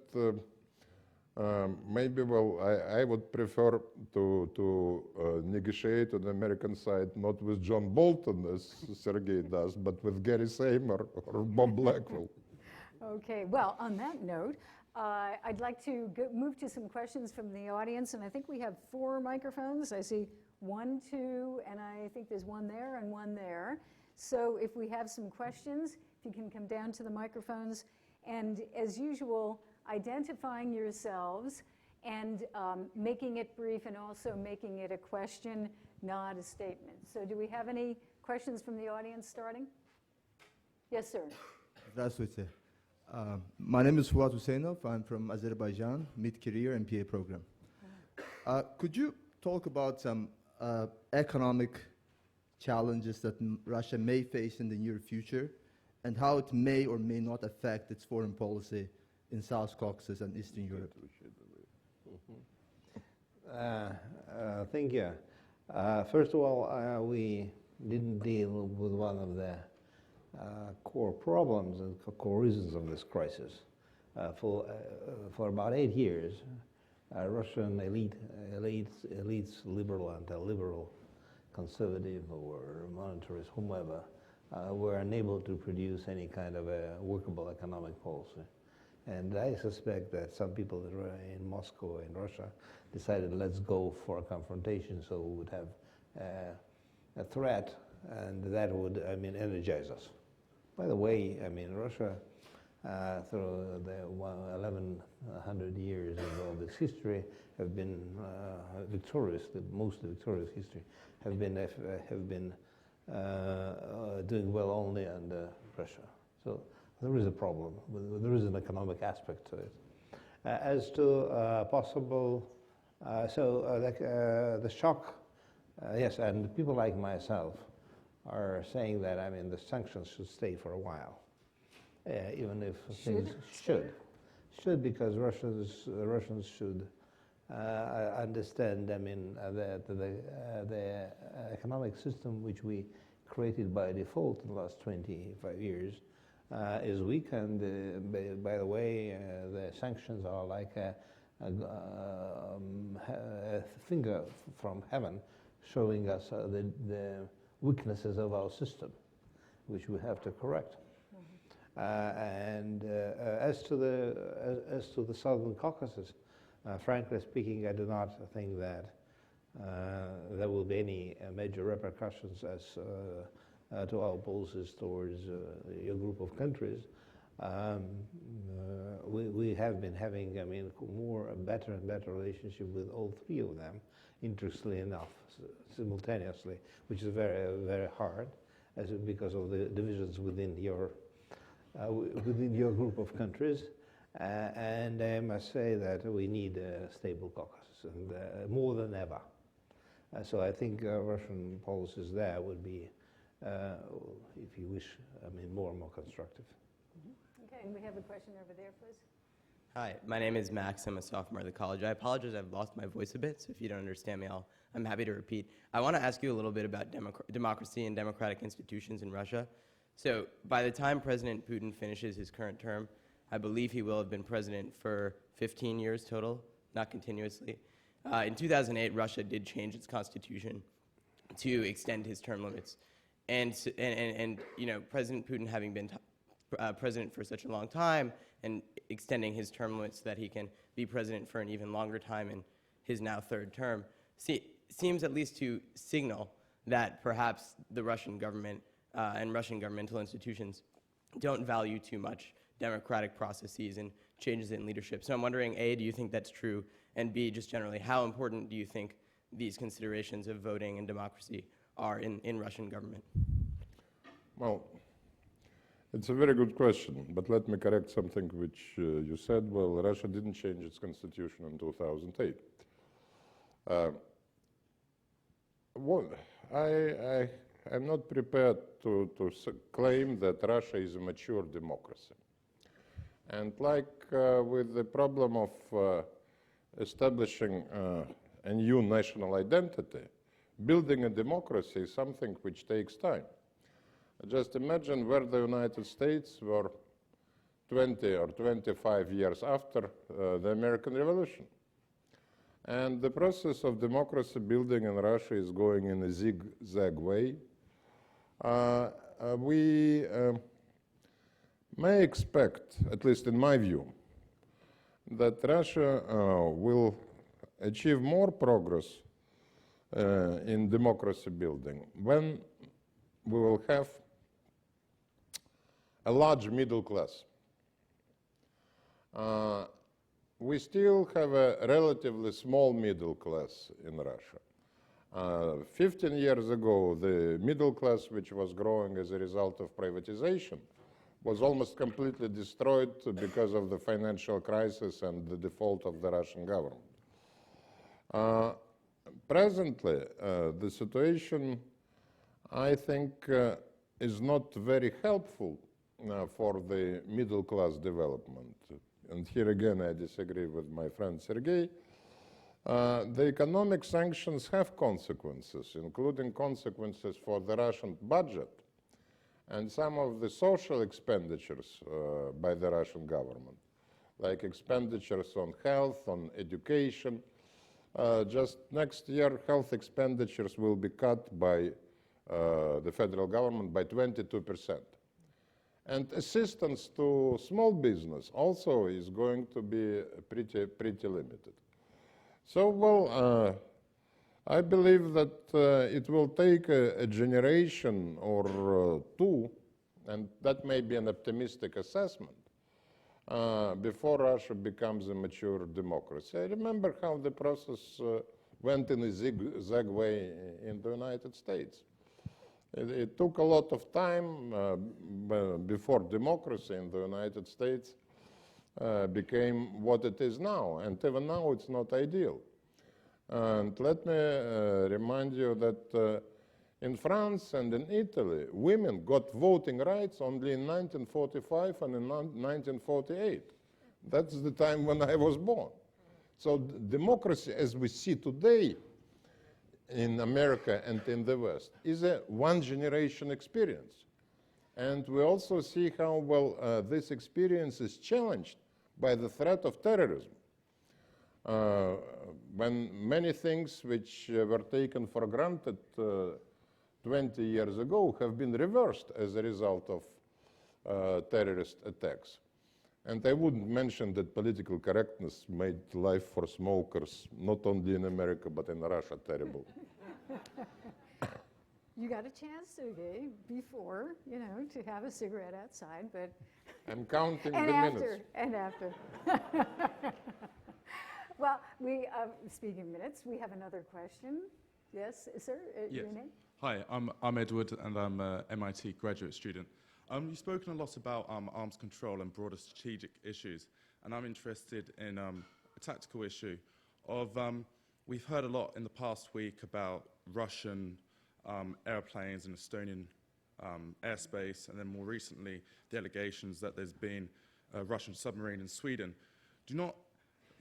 maybe, well, I would prefer to negotiate on the American side not with John Bolton, as Sergei does, but with Gary Seymour or Bob Blackwell.
Okay, well, on that note, I'd like to move to some questions from the audience, and I think we have 4 microphones. I see 1, 2, and I think there's one there and one there. So if we have some questions, if you can come down to the microphones, and as usual, identifying yourselves and making it brief and also making it a question, not a statement. So do we have any questions from the audience starting? Yes, sir.
Здравствуйте. My name is Fuat Husseinov. I'm from Azerbaijan, mid-career MPA program. Could you talk about some economic challenges that Russia may face in the near future and how it may or may not affect its foreign policy in South Caucasus and Eastern Europe?
Thank you. First of all, we didn't deal with one of the core problems and core reasons of this crisis. For about 8 years, Russian elites, liberal, anti-liberal, conservative or monetarist, whomever, were unable to produce any kind of a workable economic policy. And I suspect that some people that were in Moscow and Russia decided, let's go for a confrontation, so we would have a threat, and that would, I mean, energize us. By the way, I mean, Russia, through the 1100 years of its history, have been victorious. The most victorious history have been doing well only under Russia. So there is a problem. There is an economic aspect to it. As to possible, the shock, yes, and people like myself are saying that, I mean, the sanctions should stay for a while, even if things should, because Russians should understand, I mean, that the economic system which we created by default in the last 25 years is weak, and by the way, the sanctions are like a finger from heaven showing us the weaknesses of our system, which we have to correct. As to the Southern Caucasus, frankly speaking, I do not think that there will be any major repercussions as to our policies towards your group of countries. We have been having, I mean, better and better relationship with all three of them, interestingly enough, simultaneously, which is very, very hard, because of the divisions within your group of countries. And I must say that we need a stable Caucasus, and more than ever. So I think Russian policies there would be, if you wish, I mean, more and more constructive.
Okay, and we have a question over there, please.
Hi, my name is Max. I'm a sophomore at the college. I apologize, I've lost my voice a bit, so if you don't understand me, I'm happy to repeat. I want to ask you a little bit about democracy and democratic institutions in Russia. So by the time President Putin finishes his current term, I believe he will have been president for 15 years total, not continuously. In 2008, Russia did change its constitution to extend his term limits. And you know, President Putin having been president for such a long time and extending his term limits so that he can be president for an even longer time in his now third term, seems at least to signal that perhaps the Russian government and Russian governmental institutions don't value too much democratic processes and changes in leadership. So I'm wondering, A, do you think that's true? And B, just generally, how important do you think these considerations of voting and democracy are in Russian government?
Well, it's a very good question, but let me correct something which you said. Well, Russia didn't change its constitution in 2008. I'm not prepared to claim that Russia is a mature democracy. And like with the problem of establishing a new national identity, building a democracy is something which takes time. Just imagine where the United States were 20 or 25 years after the American Revolution. And the process of democracy building in Russia is going in a zigzag way. We may expect, at least in my view, that Russia will achieve more progress in democracy building when we will have a large middle class. We still have a relatively small middle class in Russia. 15 years ago, the middle class, which was growing as a result of privatization, was almost completely destroyed because of the financial crisis and the default of the Russian government. Presently, the situation, I think, is not very helpful for the middle class development. And here again, I disagree with my friend Sergei. The economic sanctions have consequences, including consequences for the Russian budget and some of the social expenditures by the Russian government, like expenditures on health, on education. Just next year, health expenditures will be cut by the federal government by 22%. And assistance to small business also is going to be pretty limited. So, well, I believe that it will take a generation or two, and that may be an optimistic assessment, before Russia becomes a mature democracy. I remember how the process went in a zigzag way in the United States. It took a lot of time before democracy in the United States became what it is now, and even now it's not ideal. And let me remind you that in France and in Italy, women got voting rights only in 1945 and in 1948. That's the time when I was born. So democracy, as we see today in America and in the West, is a one-generation experience. And we also see how well this experience is challenged by the threat of terrorism. When many things which were taken for granted 20 years ago have been reversed as a result of terrorist attacks. And I wouldn't mention that political correctness made life for smokers, not only in America, but in Russia, terrible.
You got a chance, Sergei, before, you know, to have a cigarette outside, but...
I'm counting
and
the
after,
minutes.
and after. Well, speaking of minutes, we have another question. Yes, sir, your name?
Hi, I'm Edward, and I'm an MIT graduate student. You've spoken a lot about arms control and broader strategic issues, and I'm interested in a tactical issue of, we've heard a lot in the past week about Russian airplanes in Estonian airspace, and then more recently, the allegations that there's been a Russian submarine in Sweden.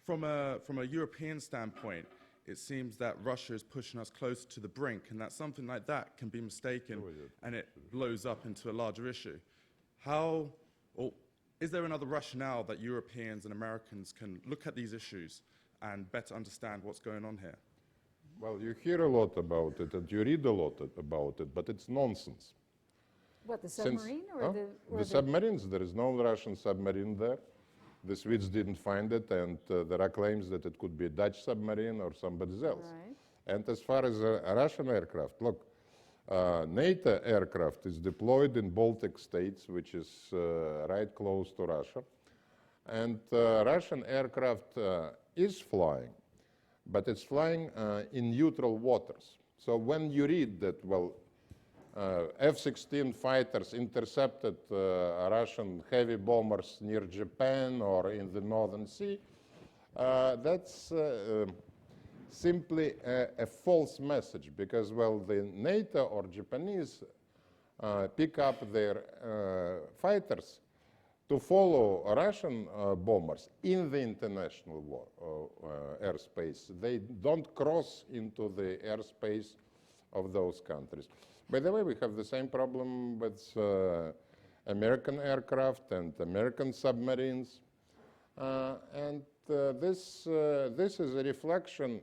From a European standpoint, it seems that Russia is pushing us closer to the brink, and that something like that can be mistaken and it blows up into a larger issue. Is there another rationale that Europeans and Americans can look at these issues and better understand what's going on here?
Well, you hear a lot about it and you read a lot about it, but it's nonsense.
What, the submarine
The submarines, there is no Russian submarine there. The Swedes didn't find it, and there are claims that it could be a Dutch submarine or somebody else.
Right.
And as far as a Russian aircraft, look, NATO aircraft is deployed in Baltic states, which is right close to Russia. And Russian aircraft is flying, but it's flying in neutral waters. So when you read that, well, F-16 fighters intercepted Russian heavy bombers near Japan or in the Northern Sea, that's simply a false message, because, well, the NATO or Japanese pick up their fighters to follow Russian bombers in the international airspace. They don't cross into the airspace of those countries. By the way, we have the same problem with American aircraft and American submarines. This is a reflection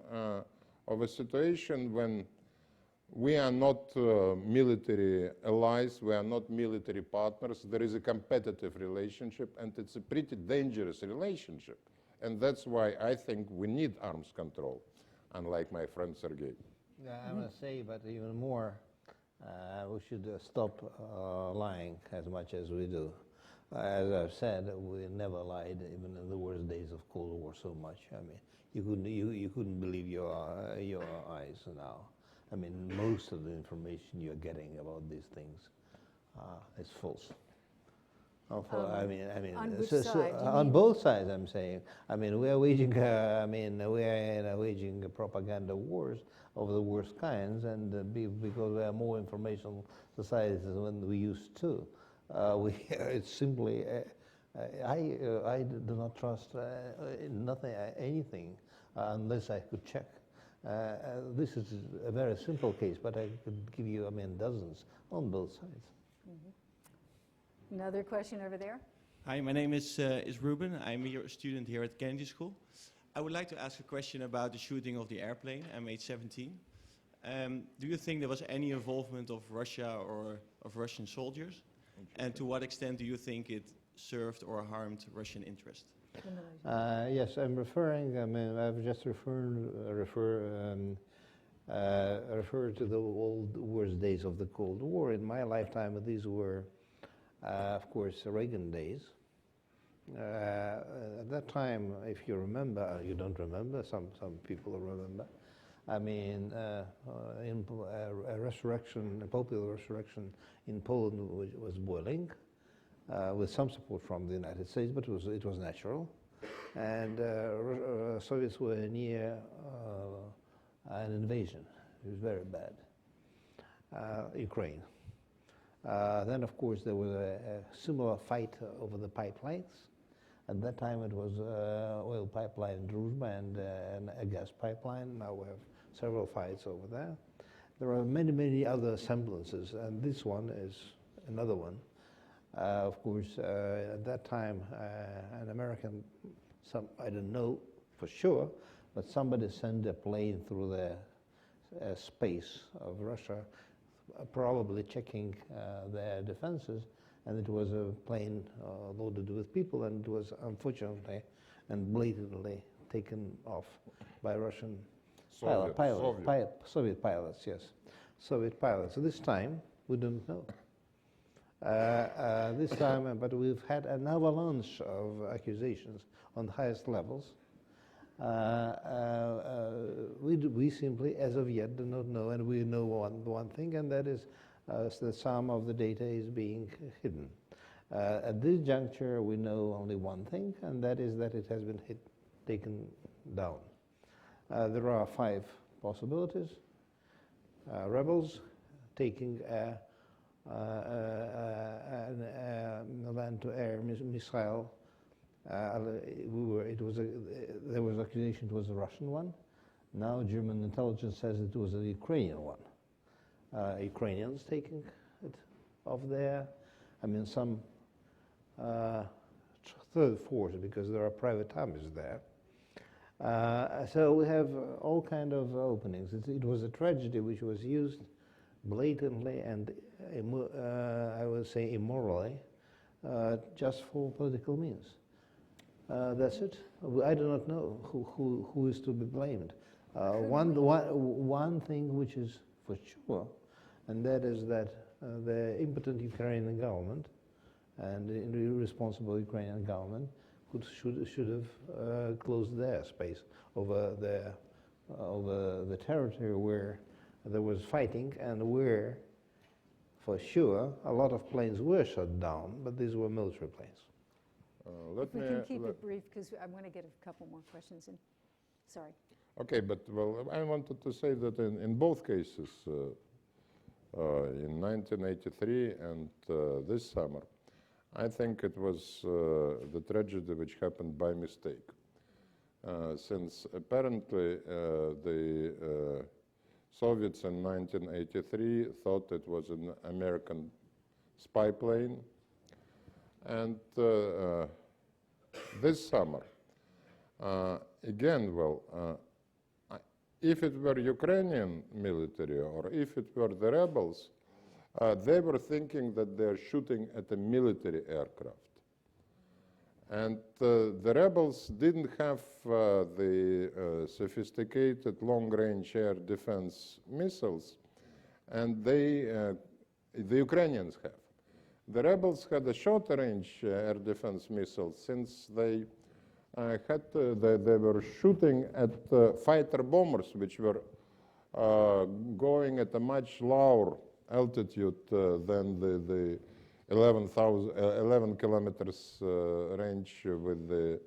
of a situation when we are not military allies, we are not military partners. There is a competitive relationship, and it's a pretty dangerous relationship. And that's why I think we need arms control, unlike my friend Sergei.
Yeah, I'm going to say, but even more, we should stop lying as much as we do. As I've said, we never lied, even in the worst days of Cold War, so much. I mean, you couldn't believe your eyes now. I mean, most of the information you're getting about these things is false.
On which side?
On both sides, I'm saying. I mean, we are waging. Waging propaganda wars of the worst kinds, and because we are more informational societies than we used to. It's simply. I do not trust anything unless I could check. This is a very simple case, but I could give you, dozens on both sides.
Mm-hmm. Another question over there.
Hi, my name is Ruben. I'm a student here at Kennedy School. I would like to ask a question about the shooting of the airplane, MH17. Do you think there was any involvement of Russia or of Russian soldiers? And to what extent do you think it served or harmed Russian interest?
Yes, I'm referring. I've just referred to the old worst days of the Cold War. In my lifetime, these were, of course, Reagan days. At that time, if you remember, you don't remember. Some people remember. I mean, a resurrection, a popular resurrection in Poland was boiling, with some support from the United States, but it was natural. And Soviets were near an invasion. It was very bad. Ukraine. Then, of course, there was a similar fight over the pipelines. At that time, it was oil pipeline in Druzhba and a gas pipeline. Now we have several fights over there. There are many, many other semblances, and this one is another one. Of course, at that time, an American, I don't know for sure, but somebody sent a plane through the space of Russia, probably checking their defenses, and it was a plane loaded with people, and it was unfortunately and blatantly taken off by Russian Soviet pilots, yes. Soviet pilots. This time, we don't know. This time, but we've had an avalanche of accusations on the highest levels. We simply, as of yet, do not know, and we know one thing, and that is that some of the data is being hidden. At this juncture, we know only one thing, and that is that it has been taken down. There are 5 possibilities. Rebels taking a land-to-air missile. There was accusation it was a Russian one. Now German intelligence says it was a Ukrainian one. Ukrainians taking it off there. I mean, some third force, because there are private armies there. So we have all kind of openings. It was a tragedy which was used blatantly and I would say immorally, just for political means. That's it. I do not know who is to be blamed. One thing which is for sure, and that is that the impotent Ukrainian government and the irresponsible Ukrainian government should have closed their space over the territory where there was fighting and where, for sure, a lot of planes were shot down, but these were military planes.
If we can keep it brief, because I want to get a couple more questions in. Sorry.
Okay, but well, I wanted to say that in both cases, in 1983 and this summer, I think it was the tragedy which happened by mistake. Since apparently the Soviets in 1983 thought it was an American spy plane. And this summer, again, well, if it were Ukrainian military or if it were the rebels, they were thinking that they're shooting at a military aircraft. And the rebels didn't have the sophisticated long-range air defense missiles, and the Ukrainians have. The rebels had a short-range air defense missile since they they were shooting at fighter bombers, which were going at a much lower altitude than the 11 kilometers range with the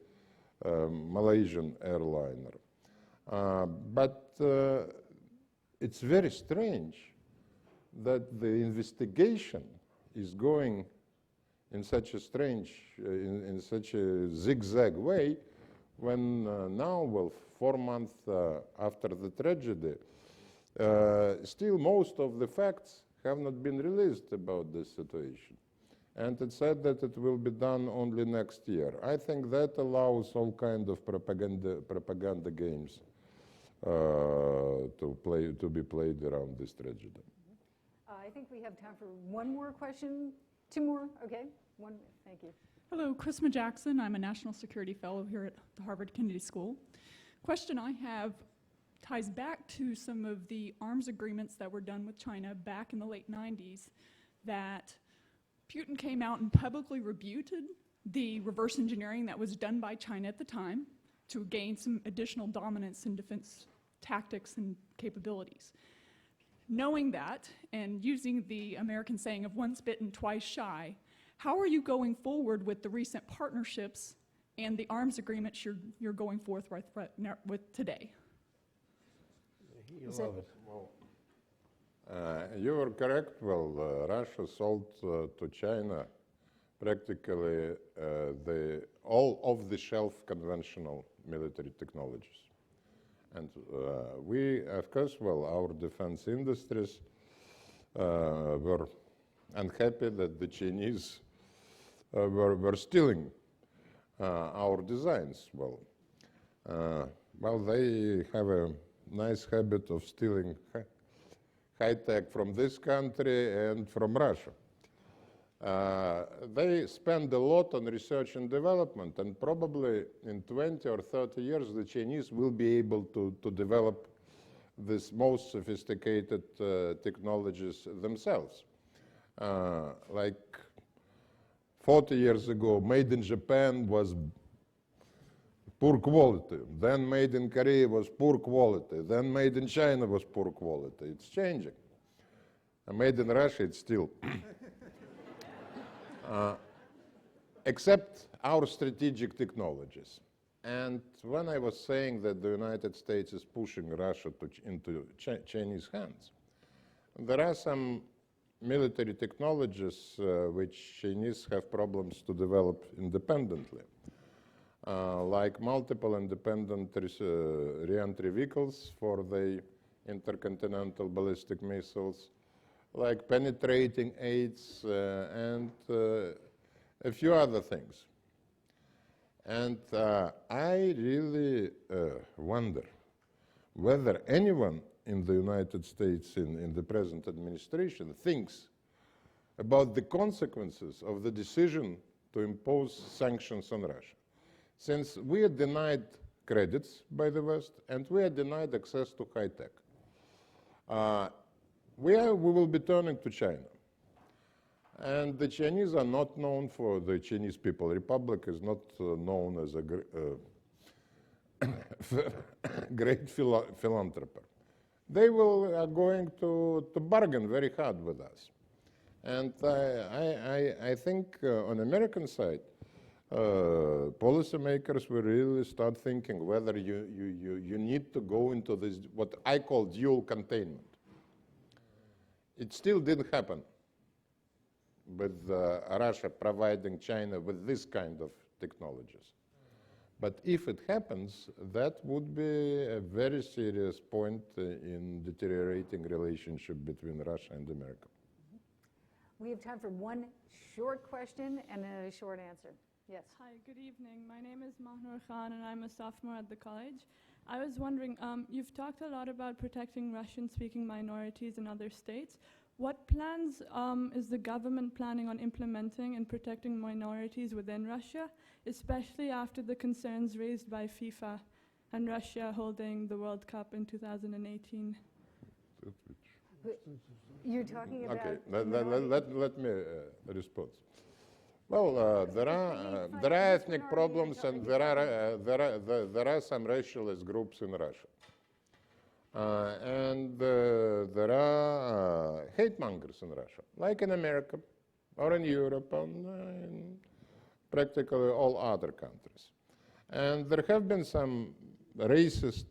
Malaysian airliner. But it's very strange that the investigation is going in such a strange, in such a zigzag way, when now, well, 4 months after the tragedy, still most of the facts have not been released about this situation. And it's said that it will be done only next year. I think that allows all kind of propaganda games to be played around this tragedy.
I think we have time for one more question. 2 more, okay? One, thank you.
Hello, Chrisma Jackson. I'm a National Security Fellow here at the Harvard Kennedy School. Question I have ties back to some of the arms agreements that were done with China back in the late 90s, that Putin came out and publicly rebutted the reverse engineering that was done by China at the time to gain some additional dominance in defense tactics and capabilities. Knowing that, and using the American saying of once bitten, twice shy, how are you going forward with the recent partnerships and the arms agreements you're going forth with today?
You
Is
love
it-
it.
You are correct. Well, Russia sold to China practically all off-the-shelf conventional military technologies. And we, of course, well, our defense industries were unhappy that the Chinese were stealing our designs. Well, they have a nice habit of stealing high tech from this country and from Russia. They spend a lot on research and development, and probably in 20 or 30 years, the Chinese will be able to develop these most sophisticated technologies themselves. Like 40 years ago, made in Japan was poor quality. Then made in Korea was poor quality. Then made in China was poor quality. It's changing. And made in Russia, it's still. Except our strategic technologies. And when I was saying that the United States is pushing Russia into Chinese hands, there are some military technologies which Chinese have problems to develop independently, like multiple independent re-entry vehicles for the intercontinental ballistic missiles, like penetrating aids and a few other things. And I really wonder whether anyone in the United States, in the present administration, thinks about the consequences of the decision to impose sanctions on Russia. Since we are denied credits by the West and we are denied access to high tech, we will be turning to China. And the Chinese are not known for, the Chinese People Republic is not known as a great philanthropist. They are going to bargain very hard with us. And I think on the American side, policymakers will really start thinking whether you need to go into this, what I call dual containment. It still didn't happen with Russia providing China with this kind of technologies. But if it happens, that would be a very serious point in deteriorating relationship between Russia and America.
We have time for one short question and a short answer. Yes.
Hi, good evening. My name is Mahnur Khan and I'm a sophomore at the college. I was wondering, you've talked a lot about protecting Russian-speaking minorities in other states. What plans is the government planning on implementing in protecting minorities within Russia, especially after the concerns raised by FIFA and Russia holding the World Cup in 2018?
You're talking about...
Okay, let me respond. Well, there are ethnic problems and there are some racialist groups in Russia. And there are hate mongers in Russia, like in America or in Europe and in practically all other countries. And there have been some racist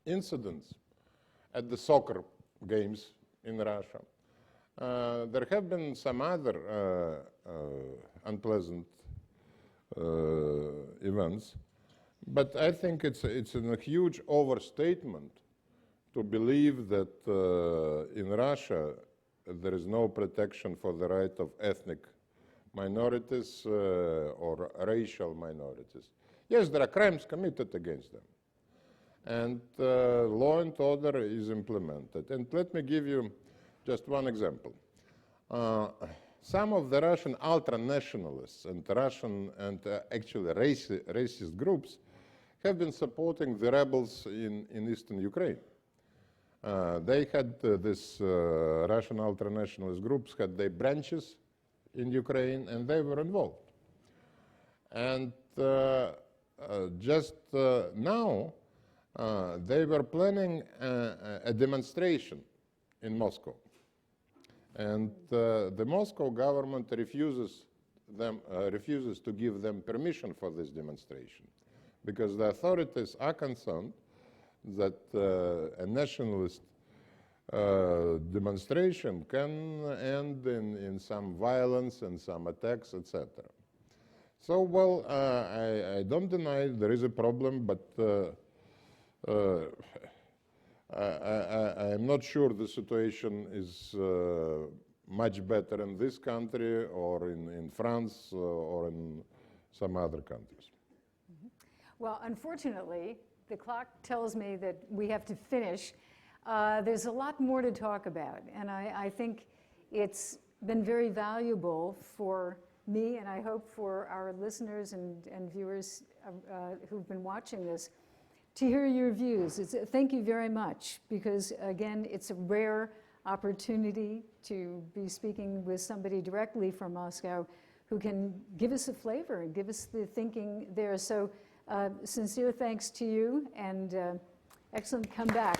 incidents at the soccer games in Russia. There have been some other unpleasant events. But I think it's a huge overstatement to believe that in Russia there is no protection for the right of ethnic minorities or racial minorities. Yes, there are crimes committed against them. And law and order is implemented. And let me give you just one example. Some of the Russian ultra-nationalists and Russian and actually racist groups have been supporting the rebels in eastern Ukraine. They had this Russian ultra-nationalist groups had their branches in Ukraine and they were involved. And just now they were planning a demonstration in Moscow. And the Moscow government refuses to give them permission for this demonstration, because the authorities are concerned that a nationalist demonstration can end in some violence and some attacks, etc. So, well, I don't deny there is a problem, but I'm not sure the situation is much better in this country or in France or in some other countries.
Well, unfortunately, the clock tells me that we have to finish. There's a lot more to talk about, and I think it's been very valuable for me, and I hope for our listeners and viewers who've been watching this, to hear your views. Thank you very much, because again, it's a rare opportunity to be speaking with somebody directly from Moscow who can give us a flavor and give us the thinking there. So sincere thanks to you, and excellent comeback.